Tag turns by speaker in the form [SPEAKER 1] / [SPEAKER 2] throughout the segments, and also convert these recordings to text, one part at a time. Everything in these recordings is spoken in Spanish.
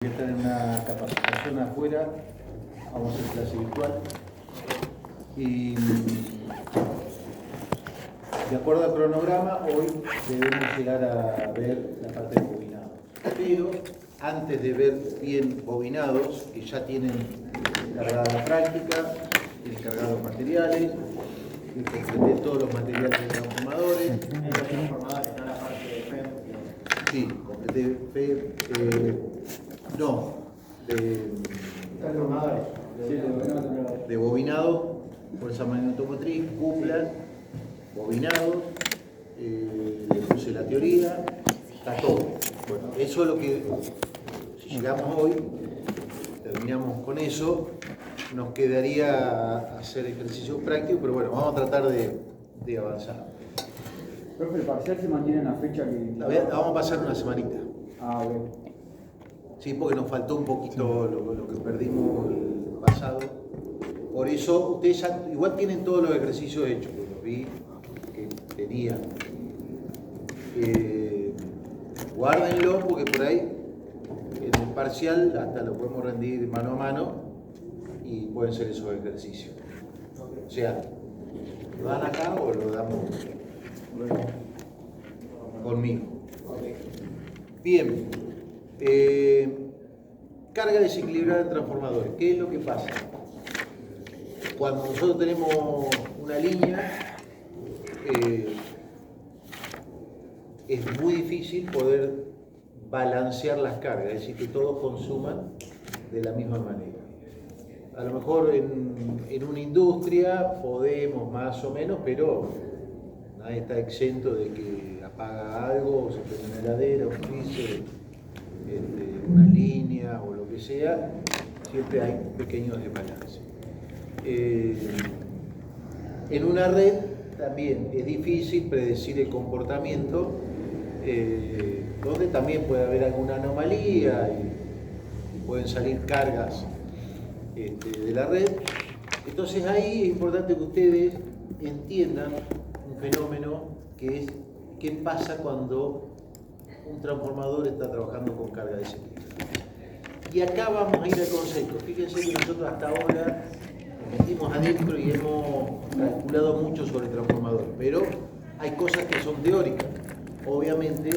[SPEAKER 1] que están en una capacitación afuera, vamos a hacer clase virtual y de acuerdo al cronograma hoy debemos llegar a ver la parte de bobinados, pero antes de ver bien bobinados, que ya tienen cargada la práctica, tienen cargados los materiales, que completé todos los materiales de transformadores.
[SPEAKER 2] Los transformadores, no la parte de FEM.
[SPEAKER 1] Sí, completé
[SPEAKER 2] Transformadores.
[SPEAKER 1] de bobinado, fuerza magnético-automotriz, cupla, bobinado, le puse la teoría, está todo. Bueno, eso es lo que, si llegamos hoy, terminamos con eso, nos quedaría hacer ejercicio práctico, pero bueno, vamos a tratar de avanzar.
[SPEAKER 3] Profe, el parcial se mantiene en la fecha que...
[SPEAKER 1] La vamos a pasar una semanita.
[SPEAKER 3] Ah, bien.
[SPEAKER 1] Sí, porque nos faltó un poquito lo que perdimos el pasado. Por eso, ustedes ya igual tienen todos los ejercicios hechos, porque los vi que tenían. Guárdenlo, porque por ahí, en el parcial, hasta lo podemos rendir mano a mano y pueden ser esos ejercicios. O sea, ¿lo dan acá o lo damos conmigo? Bien. Carga desequilibrada en transformadores. ¿Qué es lo que pasa? Cuando nosotros tenemos una línea, es muy difícil poder balancear las cargas, es decir, que todos consuman de la misma manera. A lo mejor en una industria podemos más o menos, pero nadie está exento de que apaga algo, se prende una heladera, un freezer, una línea o lo que sea, siempre hay pequeños desbalances. En una red también es difícil predecir el comportamiento, donde también puede haber alguna anomalía y pueden salir cargas de la red. Entonces ahí es importante que ustedes entiendan un fenómeno que es qué pasa cuando un transformador está trabajando con carga desequilibrada. Y acá vamos a ir al concepto. Fíjense que nosotros hasta ahora nos metimos adentro y hemos calculado mucho sobre el transformador, pero hay cosas que son teóricas. Obviamente,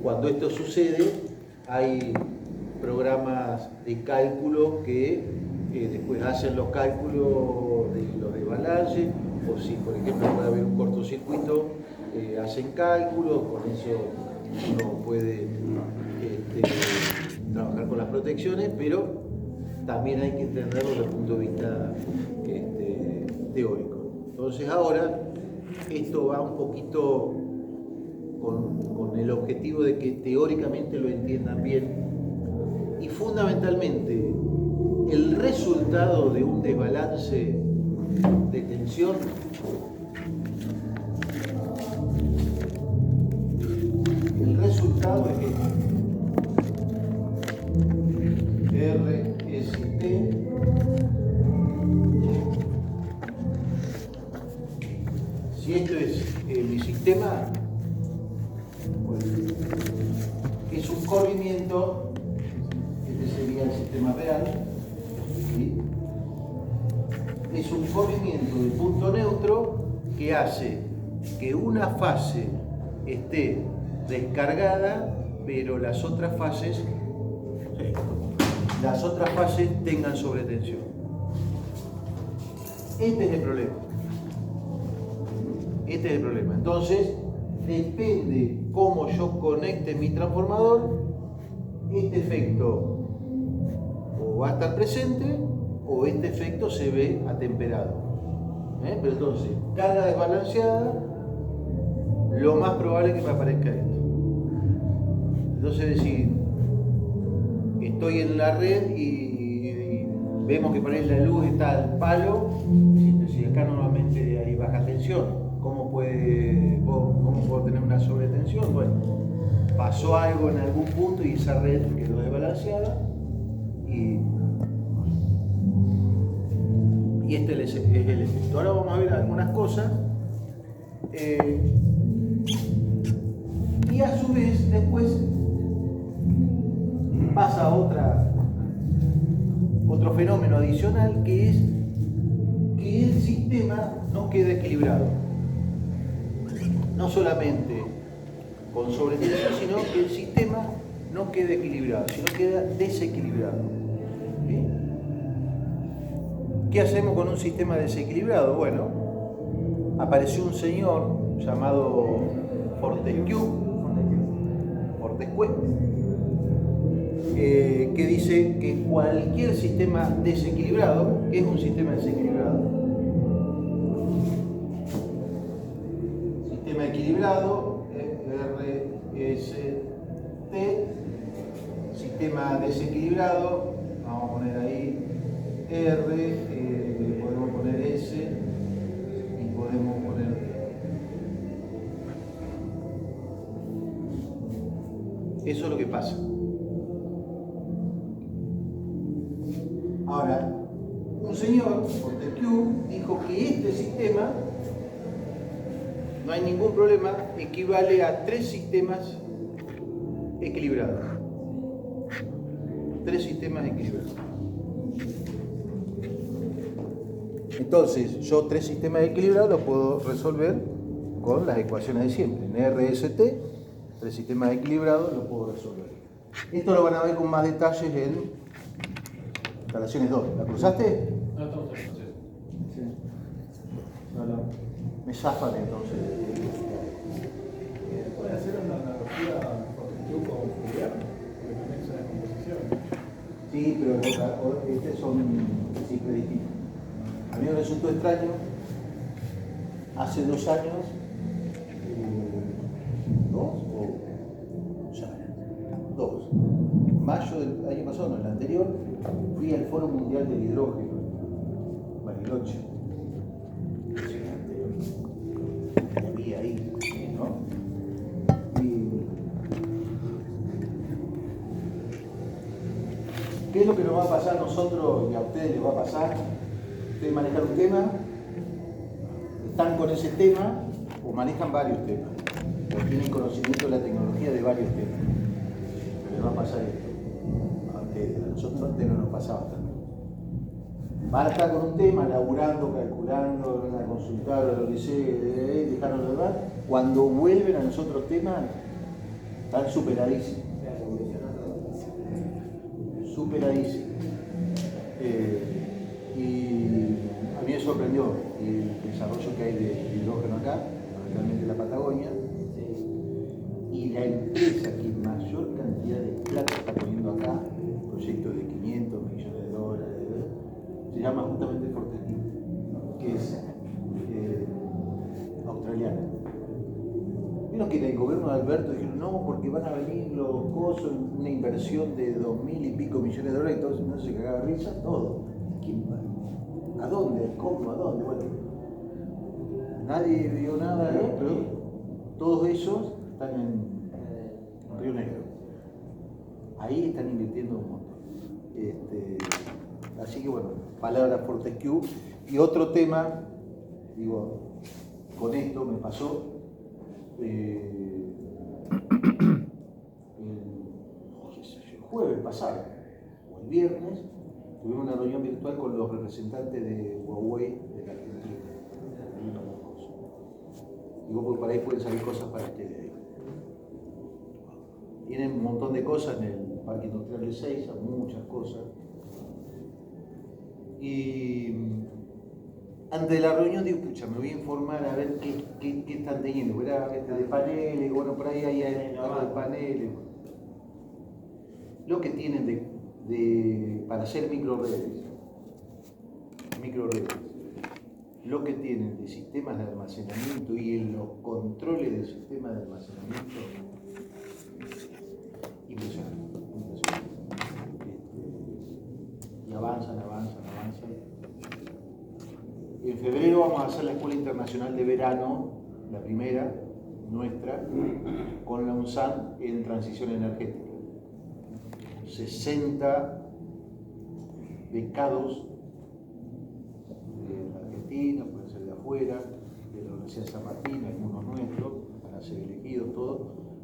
[SPEAKER 1] cuando esto sucede, hay programas de cálculo que después hacen los cálculos de los desbalances, o si por ejemplo puede haber un cortocircuito, hacen cálculos, con eso uno puede trabajar con las protecciones, pero también hay que entenderlo desde el punto de vista teórico. Entonces ahora esto va un poquito con el objetivo de que teóricamente lo entiendan bien y fundamentalmente el resultado de un desbalance de tensión el resultado es que RST si esto es mi sistema, pues, es un corrimiento, este sería el sistema real, ¿sí? Es un corrimiento del punto neutro que hace que una fase esté descargada, pero las otras fases tengan sobretensión. Este es el problema. Este es el problema. Entonces, depende cómo yo conecte mi transformador, este efecto o va a estar presente o este efecto se ve atemperado. Pero entonces, carga desbalanceada, lo más probable es que me aparezca esto. Entonces, es decir, estoy en la red y vemos que por ahí la luz está al palo, si acá normalmente hay baja tensión, ¿cómo puedo tener una sobretensión? Bueno, pasó algo en algún punto y esa red quedó desbalanceada y este es el efecto. Ahora vamos a ver algunas cosas y a su vez después pasa otro fenómeno adicional, que es que el sistema no queda equilibrado. No solamente con sobretensión, sino que el sistema no queda equilibrado, sino queda desequilibrado. ¿Sí? ¿Qué hacemos con un sistema desequilibrado? Bueno, apareció un señor llamado Fortescue, que dice que cualquier sistema desequilibrado es un sistema desequilibrado. Sistema equilibrado, RST, sistema desequilibrado, vamos a poner ahí R, podemos poner S y podemos poner D. Eso es lo que pasa. Ahora, un señor, Fortescue, dijo que este sistema, no hay ningún problema, equivale a 3 sistemas equilibrados. 3 sistemas equilibrados. Entonces, yo 3 sistemas equilibrados los puedo resolver con las ecuaciones de siempre. En RST, 3 sistemas equilibrados los puedo resolver. Esto lo van a ver con más detalles en instalaciones 2. ¿La cruzaste?
[SPEAKER 2] No, estamos en proceso.
[SPEAKER 3] Sí. No.
[SPEAKER 1] Me zafan entonces.
[SPEAKER 2] Puede hacer una analogía con Fourier, porque también es una descomposición.
[SPEAKER 1] Sí, pero estos son cifras distintas. A mí me resultó extraño, hace 2 años, mayo del año pasado, no, el anterior, fui al Foro Mundial del Hidrógeno, Bariloche. Me vi ahí, ¿no? ¿Qué es lo que nos va a pasar a nosotros y a ustedes les va a pasar? Ustedes manejan un tema, están con ese tema o manejan varios temas, o tienen conocimiento de la tecnología de varios temas. Pero les va a pasar esto. A nosotros antes no nos pasaba tanto. Van a estar con un tema, laburando, calculando, van a consultar a lo que sé, dejarnos de verdad. Cuando vuelven a los otros temas, están superadísimos. Superadísimos. Y a mí me sorprendió el desarrollo que hay de hidrógeno acá, realmente en la Patagonia, y la empresa que mayor cantidad de plata está poniendo acá, proyectos de 500 millones de dólares, se llama justamente Fortescue, que es australiana. Vieron que en el gobierno de Alberto dijeron no, porque van a venir los cosos, una inversión de 2.000 y pico millones de dólares, y todo no se cagaba de risa, todo. ¿Quién va? ¿A dónde? ¿Cómo? ¿A dónde? Bueno, nadie vio nada, pero todos esos están en Río Negro. Ahí están invirtiendo un montón. Así que bueno, palabra Fortescue. Y otro tema, digo, con esto me pasó el jueves pasado, o el viernes, tuvimos una reunión virtual con los representantes de Huawei de la Argentina. Digo, por ahí pueden salir cosas para ustedes. Tienen un montón de cosas en el Parque Industrial de Ezeiza, muchas cosas. Y antes de la reunión digo, pucha, me voy a informar a ver qué están teniendo. Era de paneles, bueno, por ahí hay algo de paneles. Lo que tienen para hacer microredes. Lo que tienen de sistemas de almacenamiento y en los controles del sistema de almacenamiento, impresionante. Y avanzan. En febrero vamos a hacer la Escuela Internacional de Verano, la primera, nuestra, con la UNSAN en transición energética. 60 becados de la Argentina, pueden ser de afuera, de la Universidad de San Martín, algunos nuestros, van a ser elegidos todos,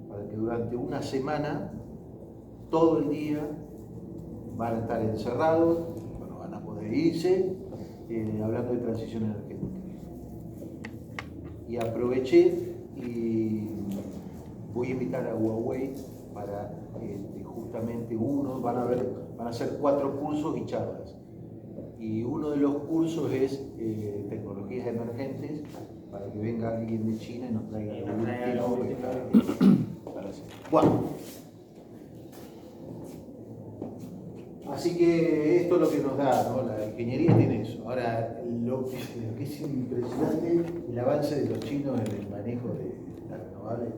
[SPEAKER 1] para que durante una semana, todo el día, van a estar encerrados, bueno, van a poder irse, hablando de transición energética. Y aproveché y voy a invitar a Huawei para justamente van a ser 4 cursos y charlas. Y uno de los cursos es tecnologías emergentes, para que venga alguien de China y nos traiga lo último para hacer. Bueno, así que esto es lo que nos da, ¿no? La ingeniería tiene eso. Ahora, lo que es impresionante, el avance de los chinos en el manejo de las renovables.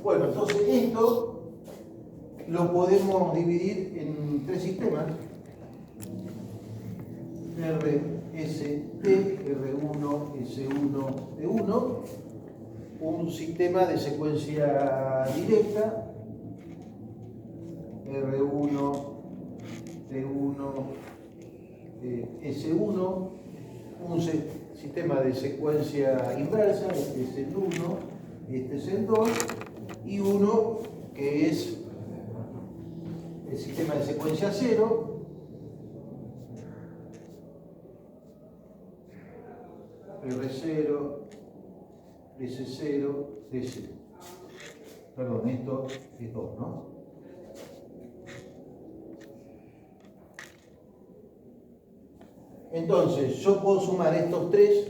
[SPEAKER 1] Bueno, entonces esto lo podemos dividir en 3 sistemas. RST, R1, S1, T1, un sistema de secuencia directa, R1, T1, S1, un sistema de secuencia inversa, este es el 1, este es el 2, y uno que es el sistema de secuencia 0, R0, S0, D0. Perdón, esto es 2, ¿no? Entonces, yo puedo sumar estos 3,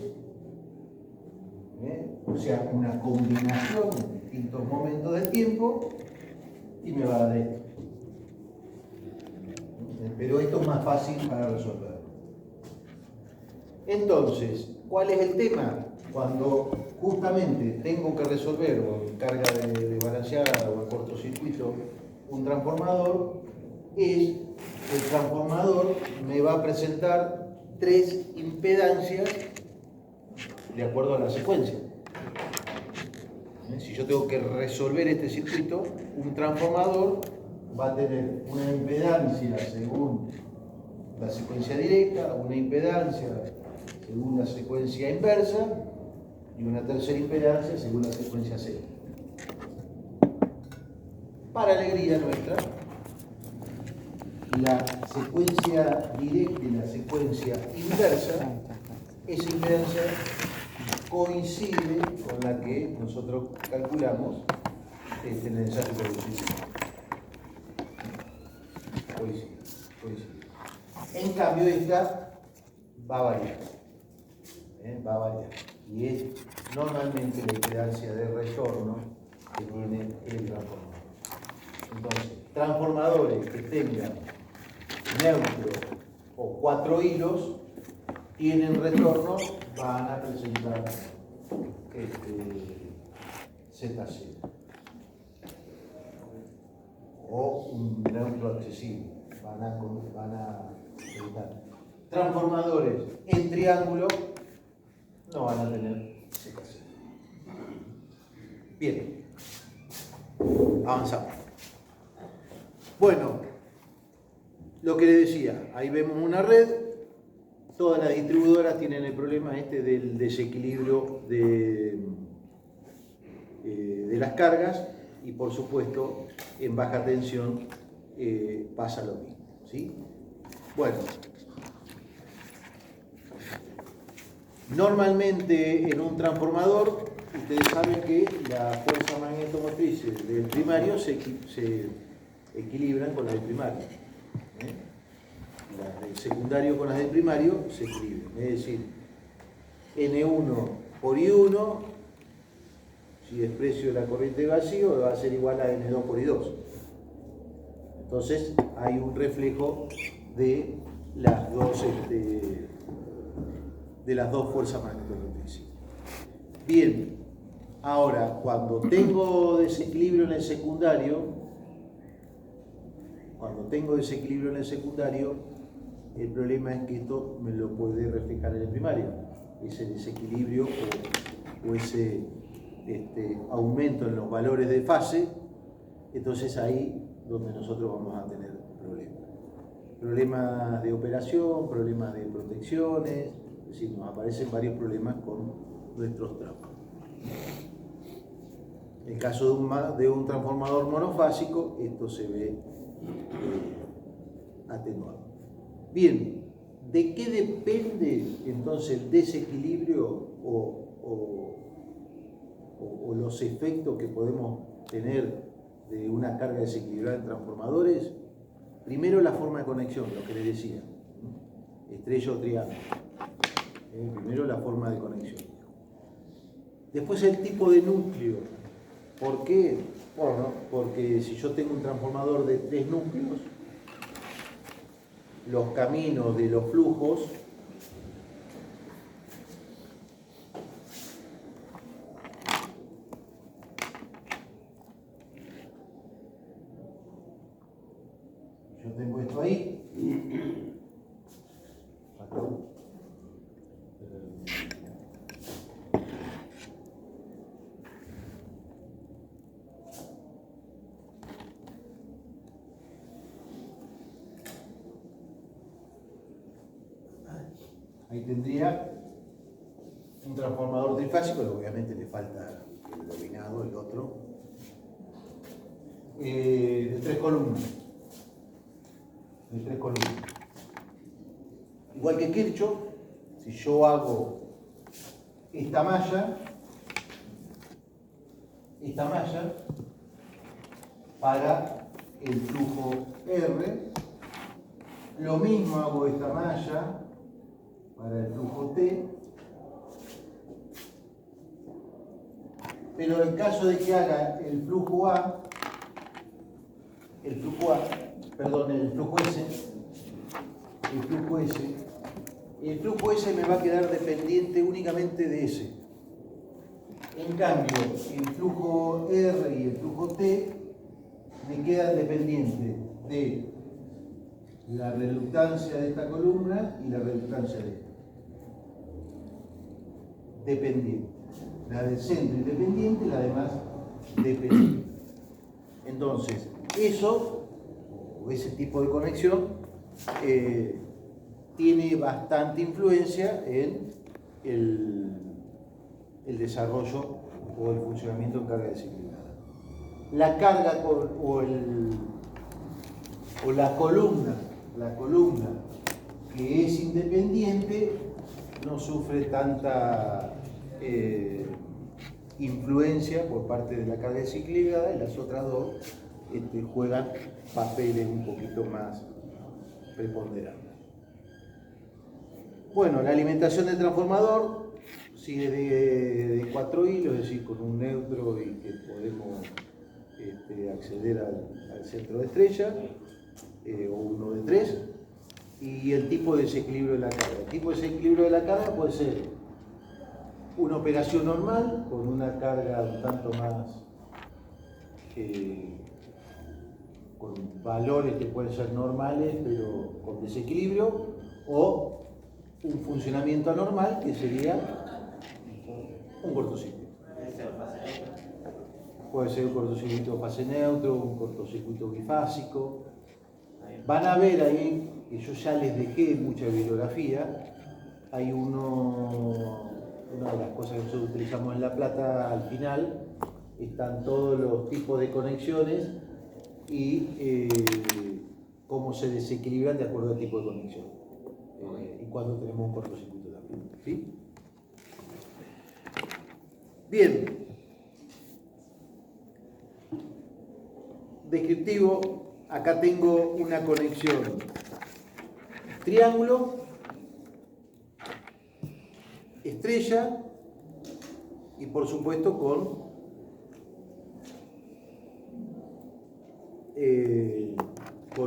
[SPEAKER 1] o sea, una combinación en distintos momentos del tiempo, y me va a dar esto. Pero esto es más fácil para resolver. Entonces, ¿cuál es el tema? Cuando justamente tengo que resolver o en carga de balanceada o en cortocircuito un transformador, el transformador me va a presentar 3 impedancias de acuerdo a la secuencia. Si yo tengo que resolver este circuito, un transformador va a tener una impedancia según la secuencia directa, una impedancia según la secuencia inversa y una tercera impedancia según la secuencia cero. Para alegría nuestra, la secuencia directa y la secuencia inversa, esa impedancia coincide con la que nosotros calculamos el ensayo producido. Coincide. En cambio, esta va a variar. Va a variar. Y es normalmente la impedancia de retorno que tiene el transformador. Entonces, transformadores que tengan neutro o 4 hilos tienen retorno, van a presentar Z0 o un neutro accesible, van a presentar. Transformadores en triángulo no van a tener Z0. Bien, avanzamos. Bueno, lo que les decía, ahí vemos una red. Todas las distribuidoras tienen el problema del desequilibrio de las cargas y por supuesto en baja tensión pasa lo mismo, ¿sí? Bueno, normalmente en un transformador ustedes saben que la fuerza magnetomotriz del primario se equilibran con la del primario. Las del secundario con las del primario se equilibran. Es decir, N1 por I1, si desprecio la corriente de vacío, va a ser igual a N2 por I2. Entonces hay un reflejo de las dos fuerzas magnético-eléctricas. Bien, ahora cuando tengo desequilibrio en el secundario, el problema es que esto me lo puede reflejar en el primario, ese desequilibrio o ese aumento en los valores de fase. Entonces ahí donde nosotros vamos a tener problemas de operación, problemas de protecciones, es decir, nos aparecen varios problemas con nuestros tramos. En el caso de un transformador monofásico, esto se ve atenuado. Bien, ¿de qué depende entonces el desequilibrio o los efectos que podemos tener de una carga desequilibrada en transformadores? Primero, la forma de conexión, lo que les decía, estrella o triángulo. Primero, la forma de conexión. Después, el tipo de núcleo. ¿Por qué? Bueno, porque si yo tengo un transformador de 3 núcleos, los caminos de los flujos yo tengo esto ahí. Ahí tendría un transformador trifásico, obviamente le falta el bobinado, el otro, de 3 columnas. Igual que Kirchhoff, si yo hago esta malla para el flujo R, lo mismo hago esta malla para el flujo T, pero en caso de que haga el flujo el flujo S me va a quedar dependiente únicamente de S. En cambio, el flujo R y el flujo T me quedan dependientes de la reluctancia de esta columna y la reluctancia de esta. Dependiente. La del centro independiente y la demás dependiente. Entonces, eso, o ese tipo de conexión, tiene bastante influencia en el desarrollo o el funcionamiento en carga desequilibrada. La carga o la columna que es independiente no sufre tanta influencia por parte de la carga desequilibrada, y las otras dos juegan papeles un poquito más preponderantes. Bueno, la alimentación del transformador sigue de 4 hilos, es decir, con un neutro y que podemos acceder al centro de estrella, o uno de 3, y el tipo de desequilibrio de la carga. El tipo de desequilibrio de la carga puede ser una operación normal, con una carga un tanto más, con valores que pueden ser normales, pero con desequilibrio, o un funcionamiento anormal, que sería un cortocircuito. Puede ser un cortocircuito fase neutro, un cortocircuito bifásico. Van a ver ahí, que yo ya les dejé mucha bibliografía, hay una de las cosas que nosotros utilizamos en La Plata al final, están todos los tipos de conexiones y cómo se desequilibran de acuerdo al tipo de conexión. Y cuando tenemos un cortocircuito también. ¿Sí? Bien. Descriptivo. Acá tengo una conexión triángulo, estrella y por supuesto con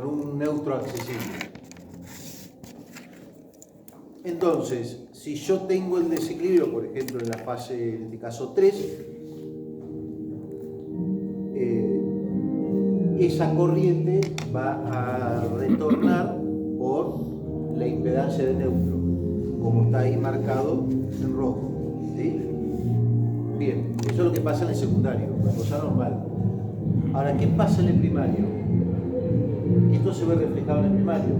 [SPEAKER 1] un neutro accesible. Entonces, si yo tengo el desequilibrio, por ejemplo, en la fase, en este caso 3, esa corriente va a retornar por la impedancia de neutro, como está ahí marcado en rojo. ¿Sí? Bien, eso es lo que pasa en el secundario, una cosa normal. Ahora, ¿qué pasa en el primario? Esto se ve reflejado en el primario.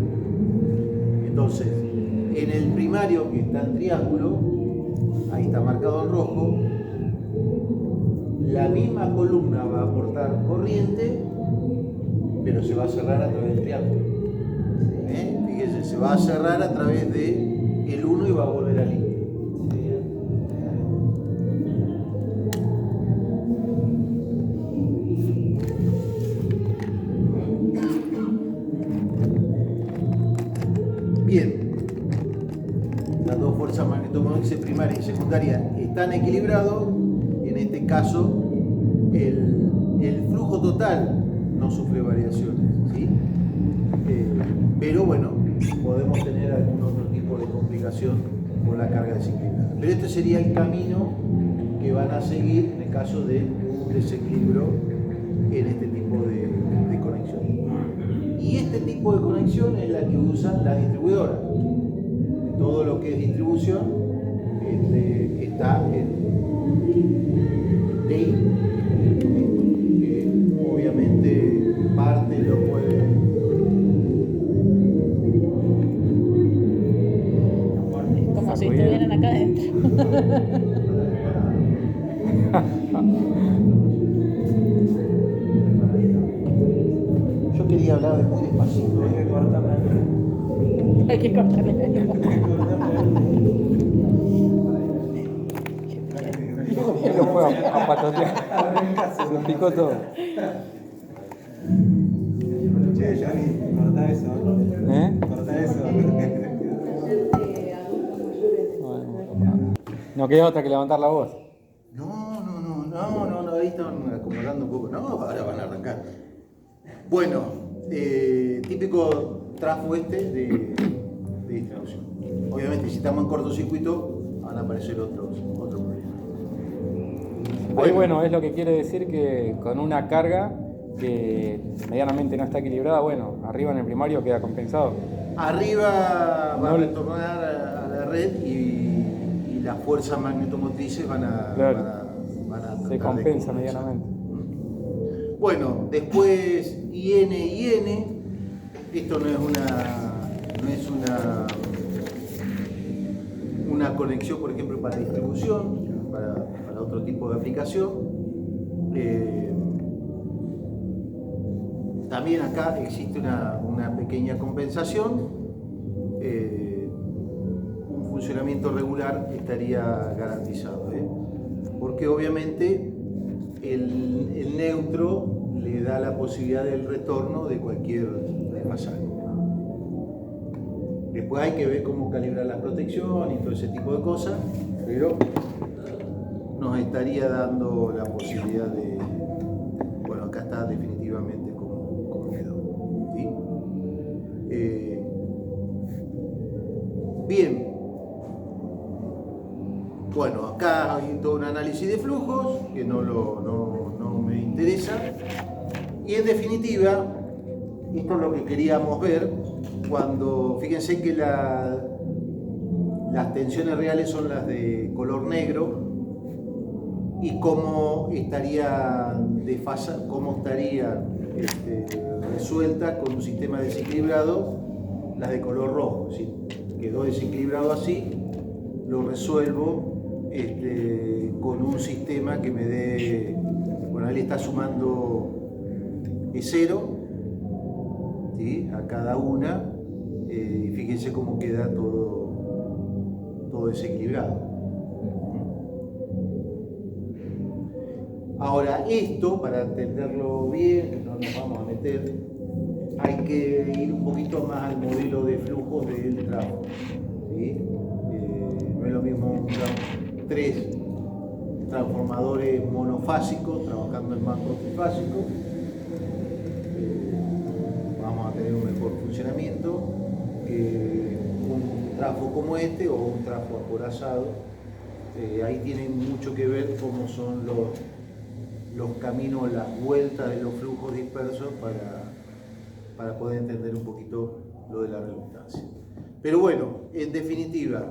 [SPEAKER 1] Entonces, en el primario, que está en triángulo, ahí está marcado en rojo, la misma columna va a aportar corriente, pero se va a cerrar a través del triángulo. ¿Sí? se va a cerrar a través de el 1 y va a volver al límite. Bien, las dos fuerzas magnetomóviles primaria y secundaria están equilibrados. En este caso, el flujo total no sufre variaciones, ¿sí? Pero bueno, podemos tener algún otro tipo de complicación con la carga desequilibrada. Pero este sería el camino que van a seguir en el caso de un desequilibrio en este tipo de conexión. Y este tipo de conexión es la que usan las distribuidoras. Todo lo que es distribución está en DEI, que obviamente parte lo puede.
[SPEAKER 4] Como si estuvieran acá adentro.
[SPEAKER 1] Yo quería hablar de muy despacito.
[SPEAKER 4] Hay que cortarle la lengua.
[SPEAKER 3] Él lo fue a patotear. Se picó todo.
[SPEAKER 5] Che, Johnny, corta eso. Corta eso.
[SPEAKER 3] No queda otra que levantar la voz.
[SPEAKER 1] No, ahí estaban acomodando un poco. No, ahora van a arrancar. Bueno, típico trafo de distribución. Obviamente, si estamos en cortocircuito, van a aparecer otros problemas.
[SPEAKER 3] Ahí bueno, es lo que quiere decir que con una carga que medianamente no está equilibrada, bueno, arriba en el primario queda compensado.
[SPEAKER 1] Arriba va a retornar a la red y las fuerzas magnetomotrices van a
[SPEAKER 3] se compensa medianamente.
[SPEAKER 1] Bueno, después IN y N, esto no es una conexión, por ejemplo, para distribución, para otro tipo de aplicación. También acá existe una pequeña compensación. Un funcionamiento regular estaría garantizado, porque obviamente el neutro le da la posibilidad del retorno de cualquier desfasaje. Después hay que ver cómo calibrar la protección y todo ese tipo de cosas, pero nos estaría dando la posibilidad de, bueno, acá está definitivamente como quedó, ¿sí? Bien, bueno, acá hay todo un análisis de flujos que no me interesa, y en definitiva esto es lo que queríamos ver cuando, fíjense que las tensiones reales son las de color negro, y cómo estaría resuelta con un sistema desequilibrado las de color rojo. Si quedó desequilibrado así, lo resuelvo con un sistema que me dé, bueno, ahí le está sumando E0, ¿sí?, a cada una, y fíjense cómo queda todo desequilibrado. Ahora, esto, para entenderlo bien, que no nos vamos a meter, hay que ir un poquito más al modelo de flujos del trafo, ¿sí? No es lo mismo tres transformadores monofásicos trabajando en macro trifásico. Vamos a tener un mejor funcionamiento que un trafo como este o un trafo acorazado. Ahí tiene mucho que ver cómo son los caminos, las vueltas de los flujos dispersos para poder entender un poquito lo de la redundancia. Pero bueno, en definitiva,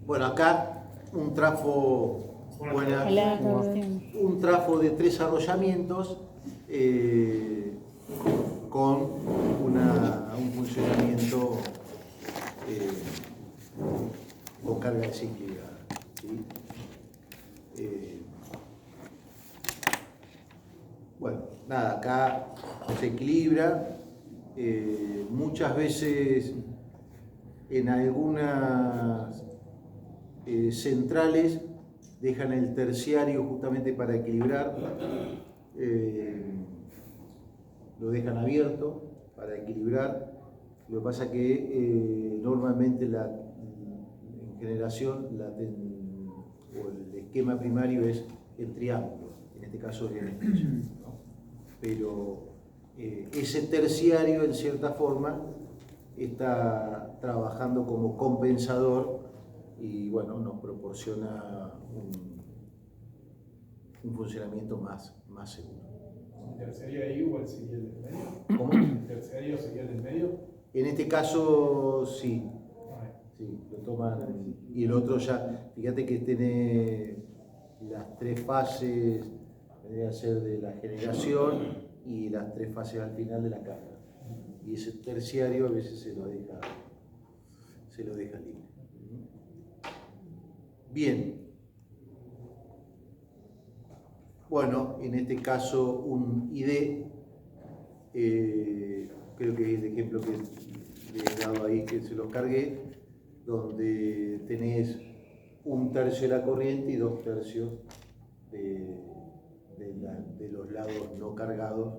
[SPEAKER 1] bueno, acá un trafo, un trafo de 3 arrollamientos con un funcionamiento con carga desequilibrada, ¿sí? Bueno, nada, acá se equilibra Muchas veces en algunas centrales dejan el terciario justamente para equilibrar, lo dejan abierto para equilibrar. Lo que pasa que normalmente en generación o el esquema primario es el triángulo, en este caso es el estrecho, ¿no? Pero ese terciario en cierta forma está trabajando como compensador y bueno, nos proporciona un funcionamiento más seguro.
[SPEAKER 2] ¿El terciario ahí igual sería el del medio?
[SPEAKER 1] ¿Cómo?
[SPEAKER 2] ¿El terciario sería el del medio?
[SPEAKER 1] En este caso sí, lo toman. Y el otro ya, fíjate que tiene las 3 fases, debería ser de la generación y las 3 fases al final de la carga. Y ese terciario a veces se lo deja libre. Bien. Bueno, en este caso un ID, creo que es el ejemplo que le he dado ahí, que se los cargué, donde tenés 1/3 de la corriente y 2/3 de los lados no cargados.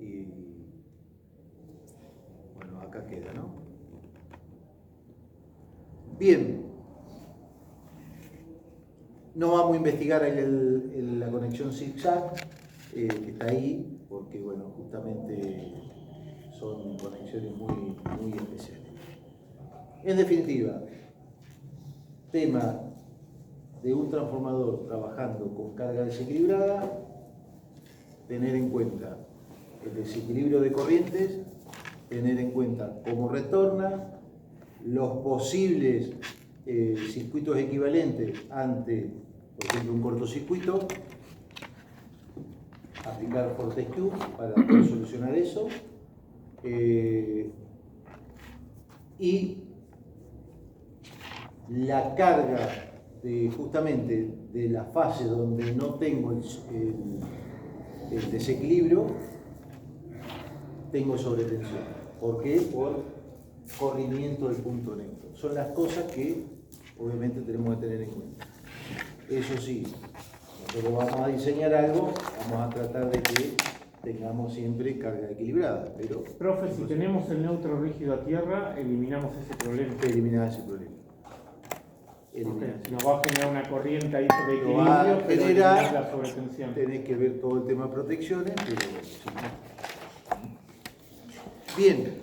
[SPEAKER 1] Y bueno, acá queda, ¿no? Bien. No vamos a investigar la conexión zigzag, que está ahí, porque bueno, justamente son conexiones muy especiales. En definitiva, tema de un transformador trabajando con carga desequilibrada, tener en cuenta el desequilibrio de corrientes, tener en cuenta cómo retorna, los posibles circuitos equivalentes ante, por ejemplo, un cortocircuito, aplicar Fortescue para poder solucionar eso, y la carga justamente de la fase donde no tengo el desequilibrio, tengo sobretensión. ¿Por qué? Por corrimiento del punto neutro. Son las cosas que obviamente tenemos que tener en cuenta. Eso sí, nosotros vamos a diseñar algo, vamos a tratar de que tengamos siempre carga equilibrada. Pero,
[SPEAKER 6] profe, si tenemos el neutro rígido a tierra, eliminamos ese problema.
[SPEAKER 1] Eliminar ese problema.
[SPEAKER 6] Okay. Nos va a generar una corriente ahí de
[SPEAKER 1] Lo va a
[SPEAKER 6] equilibrio, pero
[SPEAKER 1] generar,
[SPEAKER 6] eliminar la sobretensión.
[SPEAKER 1] tenés que ver todo el tema de protecciones, pero sí. Bien,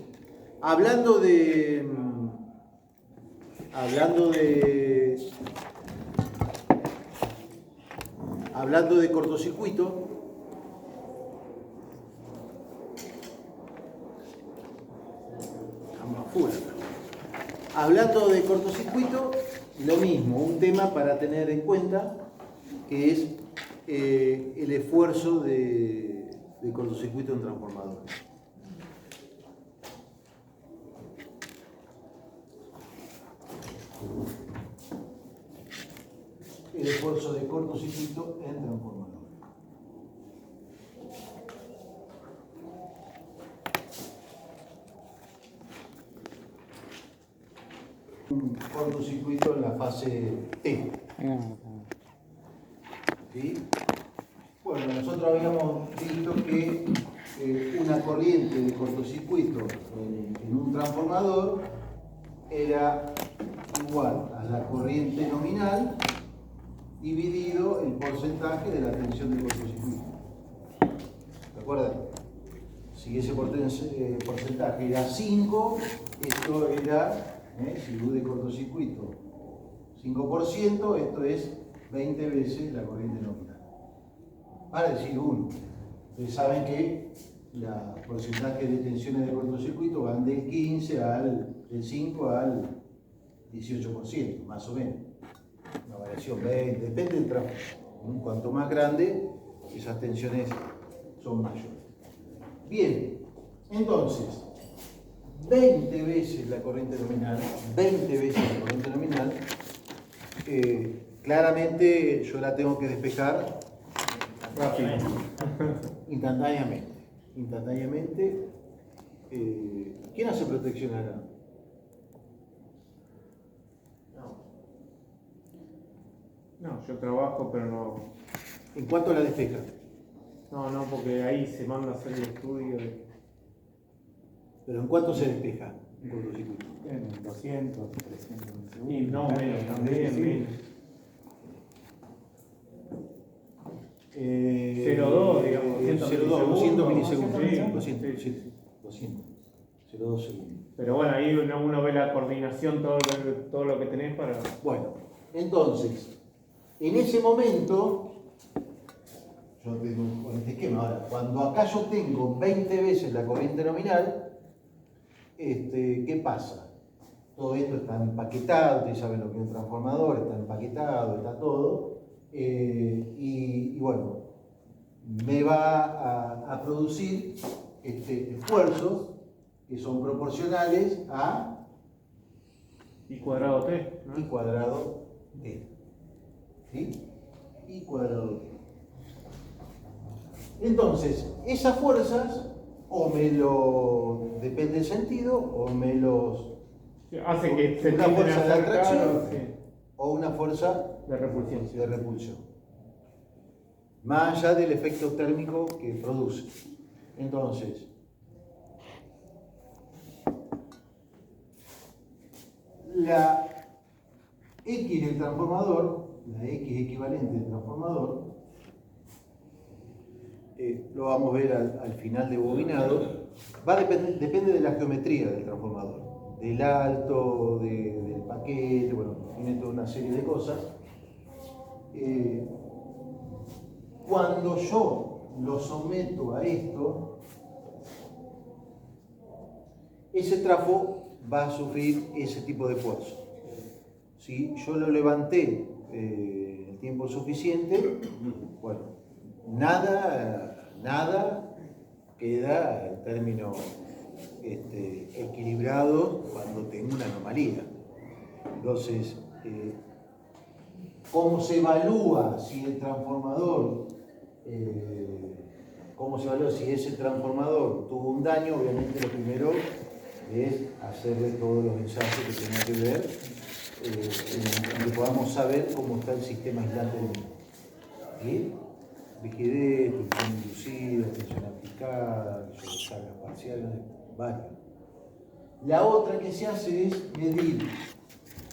[SPEAKER 1] hablando de cortocircuito, estamos afuera. Hablando de cortocircuito, lo mismo, un tema para tener en cuenta, que es el esfuerzo de cortocircuito en transformadores. El esfuerzo de cortocircuito en transformadores. Un cortocircuito en la fase T. ¿Sí? Bueno, nosotros habíamos visto que una corriente de cortocircuito en un transformador era igual a la corriente nominal dividido el porcentaje de la tensión del cortocircuito. ¿De acuerdo? Si ese porcentaje era 5, esto era, si U de cortocircuito 5%, esto es 20 veces la corriente nominal. Para decir 1. Ustedes saben que los porcentajes de tensiones de cortocircuito van del 15 del 5 al 18%, más o menos. Una variación 20, depende del tramo. Cuanto más grande, esas tensiones son mayores. Bien, entonces, 20 veces la corriente nominal, claramente yo la tengo que despejar rápido, instantáneamente. ¿Quién hace protección acá?
[SPEAKER 6] No, yo trabajo, pero no.
[SPEAKER 1] ¿En cuánto la despeja?
[SPEAKER 6] No, porque ahí se manda a hacer el estudio.
[SPEAKER 1] ¿Pero en cuánto se despeja un cortocircuito?
[SPEAKER 3] En 200, 300 segundos.
[SPEAKER 6] Y no, menos, también, menos. 0,2, digamos,
[SPEAKER 1] 200 milisegundos.
[SPEAKER 6] Sí,
[SPEAKER 1] 200,
[SPEAKER 6] sí.
[SPEAKER 1] 200. 0,2 segundos.
[SPEAKER 6] Pero bueno, ahí uno ve la coordinación, todo lo que tenés para.
[SPEAKER 1] Bueno, entonces, en ese momento, yo tengo con este esquema, ahora, cuando acá yo tengo 20 veces la corriente nominal, ¿qué pasa? Todo esto está empaquetado, ustedes saben lo que es un transformador, está empaquetado, está todo, y bueno, me va a producir esfuerzos que son proporcionales a
[SPEAKER 6] Y cuadrado T, ¿no?
[SPEAKER 1] I cuadrado T. ¿Sí? I cuadrado T. Entonces, esas fuerzas, depende del sentido, o me los...
[SPEAKER 6] Hace que se
[SPEAKER 1] una
[SPEAKER 6] tienden a
[SPEAKER 1] fuerza de
[SPEAKER 6] acercar,
[SPEAKER 1] atracción
[SPEAKER 6] sí,
[SPEAKER 1] o una fuerza
[SPEAKER 6] de repulsión.
[SPEAKER 1] de repulsión. Más allá del efecto térmico que produce. Entonces, la X del transformador, la X equivalente del transformador, lo vamos a ver al final de bobinado, depende de la geometría del transformador, del alto, del paquete, bueno, tiene toda una serie de cosas. Cuando yo lo someto a esto, ese trafo va a sufrir ese tipo de fuerza. Si yo lo levanté en el tiempo suficiente, bueno, nada queda en términos equilibrados cuando tengo una anomalía. Entonces, ¿cómo se evalúa si el transformador, si ese transformador tuvo un daño? Obviamente lo primero es hacerle todos los ensayos que tenga que ver, en que podamos saber cómo está el sistema aislante del mismo. ¿Sí? Rigidez, tensión inducida, tensión aplicada, sobrecargas parciales, varios. La otra que se hace es medir.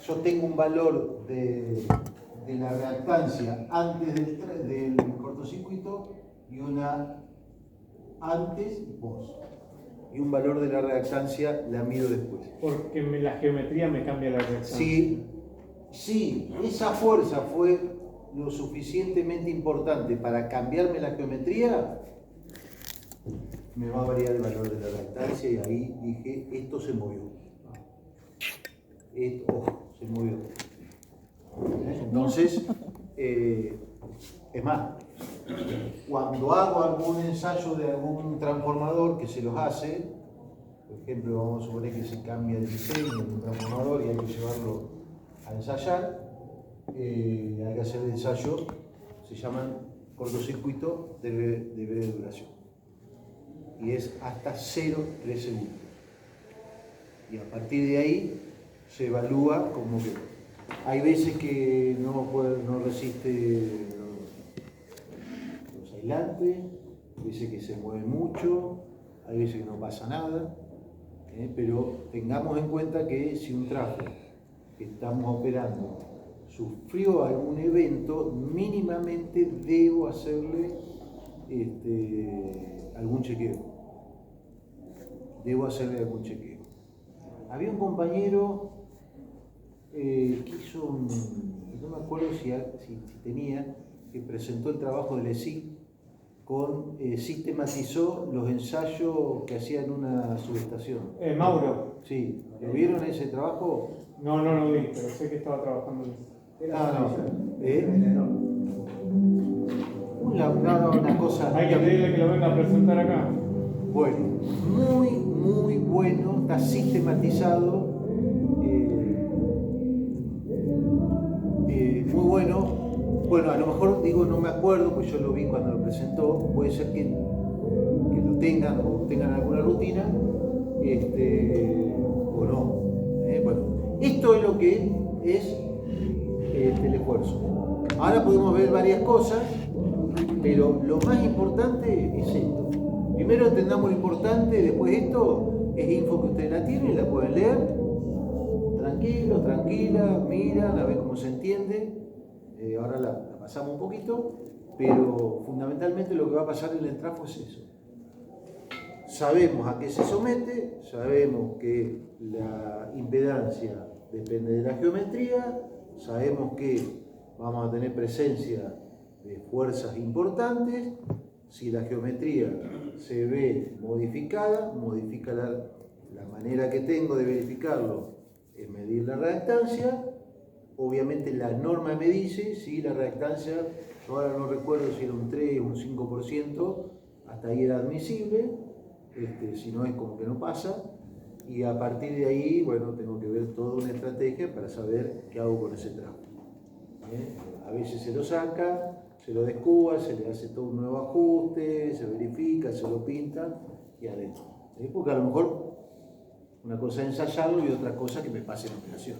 [SPEAKER 1] Yo tengo un valor de la reactancia antes del cortocircuito y una antes y post. Y un valor de la reactancia la mido después.
[SPEAKER 6] Porque la geometría me cambia la reacción.
[SPEAKER 1] Si esa fuerza fue lo suficientemente importante para cambiarme la geometría, me va a variar el valor de la reactancia y ahí dije, esto se movió. Esto, se movió. Entonces, es más, cuando hago algún ensayo de algún transformador que se los hace, por ejemplo, vamos a suponer que se cambia el diseño de un transformador y hay que llevarlo a ensayar, hay que hacer el ensayo, se llaman cortocircuito de breve duración. Y es hasta 0,3 segundos. Y a partir de ahí se evalúa como que hay veces que no resiste los aislantes, hay veces que se mueve mucho, hay veces que no pasa nada, pero tengamos en cuenta que si un trafo que estamos operando sufrió algún evento, mínimamente debo hacerle algún chequeo. Había un compañero que hizo no me acuerdo si tenía, que presentó el trabajo del ESIC sistematizó los ensayos que hacía en una subestación.
[SPEAKER 6] Mauro.
[SPEAKER 1] Sí, ¿lo vieron ese trabajo?
[SPEAKER 6] No lo vi, pero sé que estaba trabajando en eso.
[SPEAKER 1] Una cosa.
[SPEAKER 6] Hay que pedirle que lo venga a presentar acá.
[SPEAKER 1] Bueno, muy bueno, está sistematizado, muy bueno. Bueno, a lo mejor digo, no me acuerdo, pues yo lo vi cuando lo presentó, puede ser que lo tengan o tengan alguna rutina, o no. Bueno, esto es lo que es el esfuerzo. Ahora podemos ver varias cosas, pero lo más importante es esto. Primero entendamos lo importante, después esto es info que ustedes la tienen, la pueden leer. Tranquilo, tranquila, miran, a ver cómo se entiende. Ahora la pasamos un poquito, pero fundamentalmente lo que va a pasar en el trafo es eso. Sabemos a qué se somete, sabemos que la impedancia depende de la geometría, sabemos que vamos a tener presencia de fuerzas importantes. Si la geometría se ve modificada, modifica la manera que tengo de verificarlo es medir la reactancia. Obviamente la norma me dice si la reactancia, yo ahora no recuerdo si era un 3 o un 5%, hasta ahí era admisible, si no es como que no pasa, y a partir de ahí, bueno, tengo que ver toda una estrategia para saber qué hago con ese tramo. A veces se lo saca, se lo descuba, se le hace todo un nuevo ajuste, se verifica, se lo pinta y adentro. Porque a lo mejor una cosa es ensayarlo y otra cosa que me pase en operación.